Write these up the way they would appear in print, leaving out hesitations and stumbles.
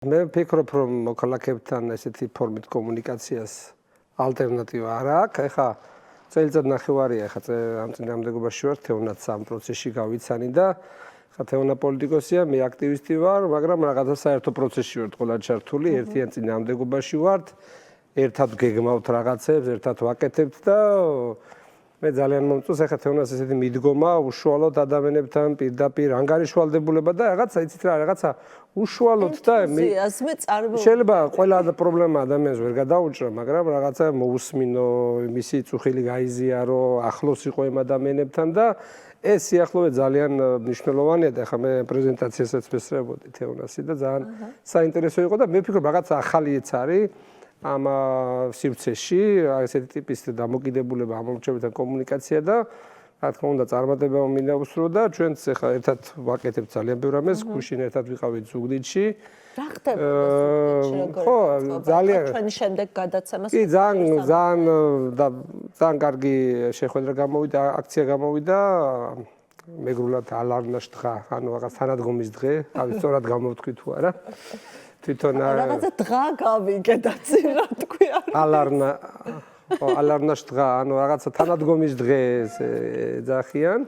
მე ვფიქრობ, რომ მოქალაქეებთან ესეთი ფორმით კომუნიკაციას ალტერნატივა არ აქვს. ეხლა წელიწად ნახევარია, ეხლა ამ წინააღმდეგობაში ვარ, თევნაც ამ პროცესში გავიცანი და ეხლა თევნა პოლიტიკოსია, მე აქტივისტი ვარ, მაგრამ რაღაცა საერთო პროცესში ვარ ყველა ჩართული, ერთიან წინააღმდეგობაში ვართ, ერთად გეგმავთ რაღაცებს, ერთად ვაკეთებთ და მე ძალიან მომწონს ეხლა თევნას ესეთი მიდგომა უშუალოდ ადამიანებთან პირდაპირ ანგარიშვალდებულება და რაღაცა იცით რა, რაღაცა უშუალოდ და შეიძლება ყველა პრობლემა ადამიანს ვერ გადაუჭრა, მაგრამ რაღაცა მოусმინო, მისი წუხილი გაიზიარო, ახლოს იყო იმ ადამიანებთან და ეს სიახლოვე ძალიან მნიშვნელოვანია და ახლა მე პრეზენტაციასაც ვესწრებოდი თევნასი და ძალიან საინტერესო იყო და მე ვფიქრობ რაღაცა ახალიეც არის ამ სივრცეში, ესეთი ტიპის დამოკიდებულება ამორჩევითან კომუნიკაცია და რა თქმა უნდა წარმატება მინდა უსრო და ჩვენც ახლა ერთად ვაკეთებთ ძალიან ბევრ ამას, გუშინ ერთად ვიყავით ზუგდიდში. რა ხდება ზუგდიდში? ხო, ძალიან ჩვენი შემდეგ გადაცემას. კი, ძალიან კარგი შეხვედრა გამოვიდა, აქცია გამოვიდა. მეგრულად ალარნაშ დღა, ანუ რაღაც თანადგომის დღე, თავის სწორად გამოვთქვი თუ არა. თვითონ რაღაცა დღა გავიგე და წინ რა თქვი არა. ალარნაშ დღა, ანუ რაღაცა თანადგომის დღე ეძახიან.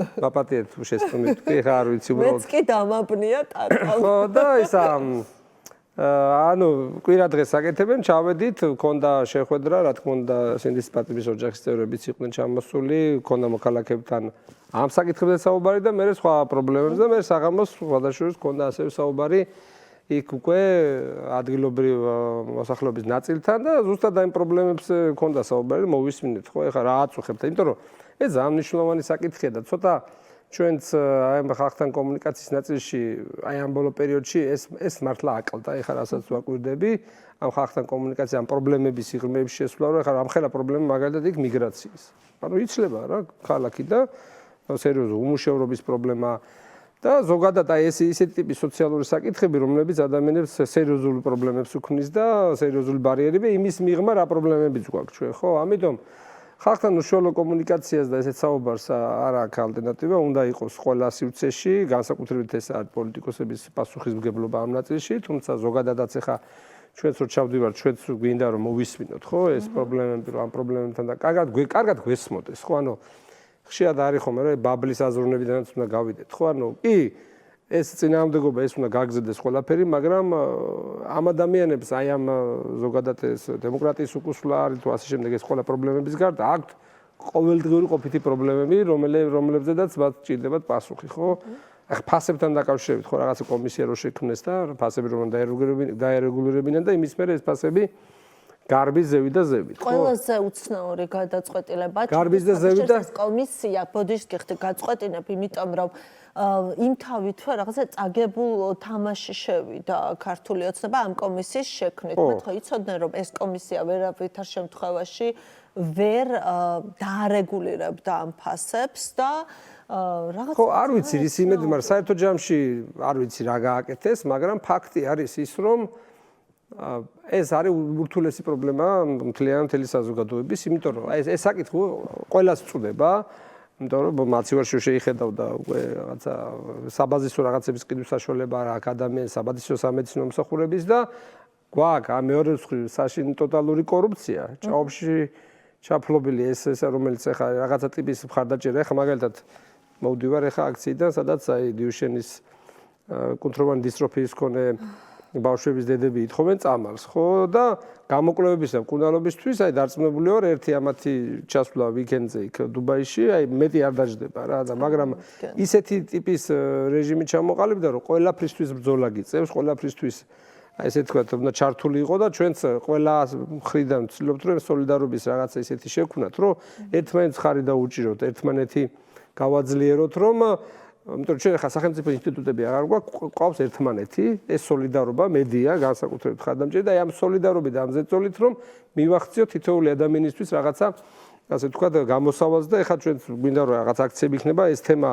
მაპატიეთ თუ შესწრებით თქვი, ხა არ ვიცი უბრალოდ. მეც კი დამაბნია ტატალ. ხო და ის ანუ კვირა დღეს აკეთებენ, ჩავედით, მქონდა შეხვედრა, რა თქმა უნდა, სინდისის პატიმრის ოჯახის წევრებიც იყვნენ ჩამოსული, მქონდა მოქალაქეებთან ამ საკითხებზე საუბარი და მე სხვა პრობლემებზე და მე საღამოს სხვადასხვა მქონდა ასევე საუბარი იქ უკვე ადგილობრივ მოსახლეობის ნაწილთან და ზუსტად ამ პრობლემებს მქონდა საუბარი, მოვისმინეთ, ხო, ეხლა რა აწუხებთ, იმიტომ რომ ეს ძალიან მნიშვნელოვანი საკითხია და ცოტა ჩვენც აი ამ ხალხთან კომუნიკაციის ნაწილში აი ამ ბოლო პერიოდში ეს მართლა აკლდა, ეხლა რასაც ვაკვირდები, ამ ხალხთან კომუნიკაცია ამ პრობლემების სიღრმეებში შესვლა, რომ ეხლა რამხელა პრობლემა მაგალითად იქ მიგრაციის. ანუ იცლება რა ქალაქი და სერიოზული უმუშევრობის პრობლემა და ზოგადად აი ეს ისეთი ტიპის სოციალური საკითხები, რომლებიც ადამიანებს სერიოზულ პრობლემებს უქმნის და სერიოზული ბარიერები იმის მიღმა რა პრობლემებიც გვაქვს ჩვენ, ხო? ამიტომ ხალხთან უშუალო კომუნიკაციას და ესეთ საუბარს არ აქვს ალტერნატივა, უნდა იყოს ყველა სივრცეში, განსაკუთრებით ეს არის პოლიტიკოსების პასუხისმგებლობა ამ ნაწილში, თუმცა ზოგადადაც ახლა ჩვენც რო ჩავდივართ, ჩვენც გვინდა რომ მოვისმინოთ, ხო, ეს პრობლემები, რომ ამ პრობლემებთან და კარგად გვესმოდეს, ხო, ანუ ხშირად არის ხომ რა ბაბლის აზროვნებიდანაც უნდა გავიდეთ, ხო, ანუ კი ეს წინააღმდეგობა ეს უნდა გაგზდეს ყველაფერი, მაგრამ ამ ადამიანებს აი ამ ზოგადად ეს დემოკრატიის უკუსვლა არის თუ ასე შემდეგ ეს ყველა პრობლემების გარდა აქვთ ყოველდღიური ყოფითი პრობლემები, რომლებზედაც მათ ჭირდებათ პასუხი, ხო? ახლა ფასებთან დაკავშირებით ხო რაღაცა კომისია რო შექმნეს და ფასები რომ დაერეგულირებინან და იმის მერე ეს ფასები გარბის ზევით და ზევით, ხო? ყველაზე უცნაური გადაწყვეტილება გარბის და ზევით და კომისია ბოდიშს გიხდი გაწყვეტინებ, იმიტომ რომ იმ თავითვე რაღაცა წაგებულ თამაში შევიდა ქართული ოცნება ამ კომისიის შექმნით. მე ხო იცოდნენ რომ ეს კომისია ვერავითარ შემთხვევაში ვერ დაარეგულირებდა ამ ფასებს და რაღაცა ხო, არ ვიცი რის იმედი, მაგრამ საერთო ჯამში არ ვიცი რა გააკეთეს, მაგრამ ფაქტი არის ის რომ ეს არის ურთულესი პრობლემა მთელი საზოგადოების, იმიტომ რომ ეს საკითხი ყველას წუდება, იმიტომ რომ მაცივარში შეიხედავდა უკვე რაღაცა საბაზისო რაღაცების კიდვის საშუალება რა ადამიანის საბაზისო სამედიცინო მსახურების და გვაქვს ამ მეორე მხრივ საშინი ტოტალური კორუფცია, ჭაობში ჩაფლობილი ეს რომელიც ახლა რაღაცა ტიპის მხარდაჭერა, ახლა მაგალითად მოვდივარ ახლა აქციიდან, სადაც აი დიუშენის კუნთროვანი დისტროფიის მქონე ბავშვების დედები ითხოვენ წამალს, ხო და გამოკვლევების და მკურნალობისთვის აი დარწმუნებული ვარ ერთი ამათი ჩასვლა ვიკენდზე იქ დუბაიში, აი მეტი არ დაждდება რა და მაგრამ ისეთი ტიპის რეჟიმი ჩამოყალიბდა რომ ყველაფრისთვის ბრძოლა გიწევს, ყველაფრისთვის აი ესე თქვა უნდა ჩართული იყო და ჩვენც ყველა მხრიდან ვცდილობთ რომ სოლიდარობის რაღაცა ისეთი შევქმნათ, რომ ერთმანეთს ხარი დაუჭიროთ, ერთმანეთი გავაძლიეროთ, რომ იმიტომ რომ ჩვენ ხა სახელმწიფო ინსტიტუტები აღარ გვაქვს ერთმანეთი, ეს სოლიდარობა მედია, განსაკუთრებით ხარდამჭერი და აი ამ სოლიდარობით ამზეწოლით რომ მივახციოთ თითოეული ადამიანისთვის რაღაცა, ასე ვთქვათ, გამოსავალს და ეხლა ჩვენ გვინდა რომ რაღაც აქციები იქნება, ეს თემა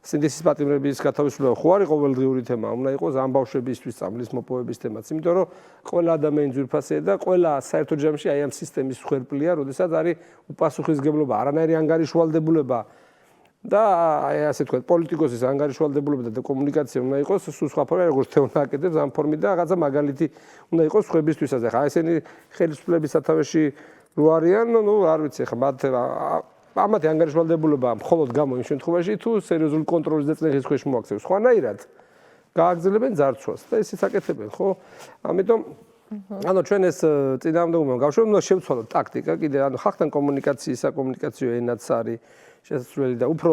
სინდისის პატიმრების გათავისუფლება ხო არის ყოველდღიური თემა, უნდა იყოს ამ ბავშვებისთვის წამლის მოპოვების თემაც, იმიტომ რომ ყველა ადამიანი ძვირფასია და ყველა საერთო ჯამში აი ამ სისტემის ხერხია, როდესაც არის უპასუხისმგებლობა, არანაირი ანგარიშვალდებულება და აი ასე თქვა პოლიტიკოსის ანგარიშვალდებულება და კომუნიკაცია უნდა იყოს სულ სხვა ფორმით, როგორც თეონა აკეთებს ამ ფორმით და რაღაცა მაგალითი უნდა იყოს სხვებისთვისაც. ახლა ესენი ხელისუფლების სათავეში რო არიან, ნუ არ ვიცი, ახლა მათ ამათი ანგარიშვალდებულება მხოლოდ გამო იმ შემთხვევაში თუ სერიოზული კონტროლის და წნეხის ქვეშ მოაქცევს. სხვანაირად გააგრძელებენ ძარცვას და ესეც აკეთებენ, ხო? ამიტომ ანუ ჩვენ ეს წინააღმდეგობამ გავშევ, უნდა შევცვალოთ ტაქტიკა კიდე, ანუ ხალხთან კომუნიკაციის, საკომუნიკაციო ენაც არის შესაძლებელი და უფრო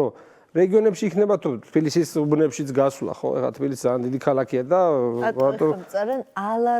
რეგიონებში იქნება თუ თბილისის უბნებშიც გასვლა, ხო? ეხლა თბილისი ძალიან დიდი ქალაქია და რატომ წერენ ალარ